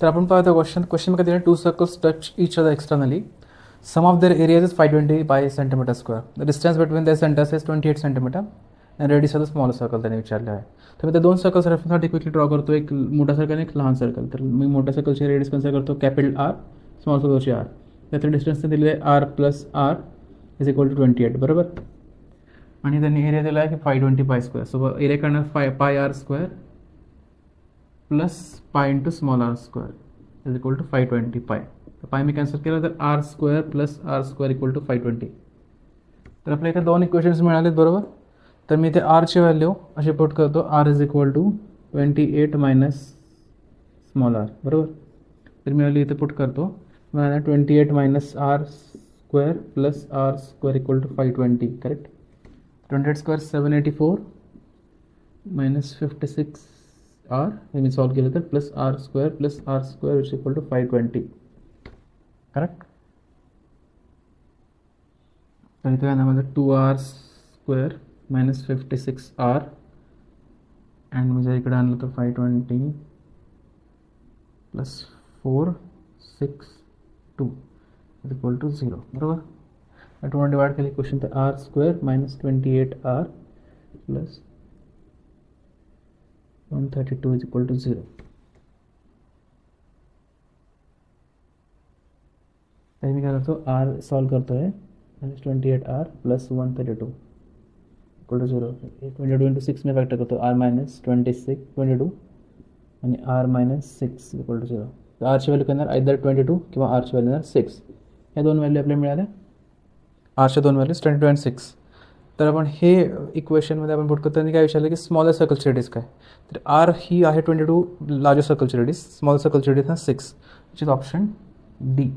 तर आपण पाहतो क्वेश्चन काय दिलं, 2 circles touch each other externally, sum of their areas is 520 by centimetre square, the distance between their centres is 28 centimetre and radius of the small circle त्यांनी विचारलं आहे. तर मी त्या दोन सर्कल्स रेफरन्ससाठी क्विकली ड्रॉ करतो, एक मोठा सर्कल आणि एक लहान सर्कल. तर मी मोठ्या सर्कलची रेडियस कन्सिडर करतो कॅपिटल आर, स्मॉल सर्कलची आर. त्याचं डिस्टन्स दिलेलं आहे R plus R is equal to 28 बरोबर. आणि त्यांनी एरिया दिला आहे की 520 पाय स्क्वेअर. सो एरिया करणार pi R square plus pi into small R square is equal to 520 pi. तर पाय मी कॅन्सल केलं तर R square plus R square equal to 520. तर आपल्या इथे दोन इक्वेशन्स मिळालेत बरोबर. तर मी इथे आरची व्हॅल्यू अशी पुट करतो, r is equal to 28 minus small r बरोबर. तर मी व्हॅल्यू इथे पुट करतो, मला 28 minus r square plus R square equal to 520 correct. 28 square 784 minus 56 r हे मी सॉल्व केलं तर plus R square is equal to 520 correct. तर इथे आहे ना माझं 2r square minus 56 r and मी जर इकडे आणलं तर 520 प्लस 462 इज इक्वल टू 0 बरोबर. 2 डिवाइड केली क्वेश्चन तर R square minus 28 R plus 132 is equal to 0. तर मी काय करतो, आर सॉल्व करतो आहे minus 28 R plus 132 equal to 0. 22 into 6 में फॅक्टर करतो, आर मायनस 22 आणि आर मायनस 6 इक्वल टू 0. तर आरची व्हॅल्यू करणार आयदर 22 किंवा आरची व्हॅल्यू येणार 6. ह्या दोन व्हॅल्यू आपल्याला मिळाल्या, आरच्या दोन व्हॅल्यूज 22 आणि 6. तर आपण हे इक्वेशनमध्ये आपण पुट करताना काय विचारलं की स्मॉलर सर्कलची रेडियस काय. तर आर ही आहे 22, लार्जर सर्कलची रेडियस, स्मॉल सर्कलची radius 6, which is option D.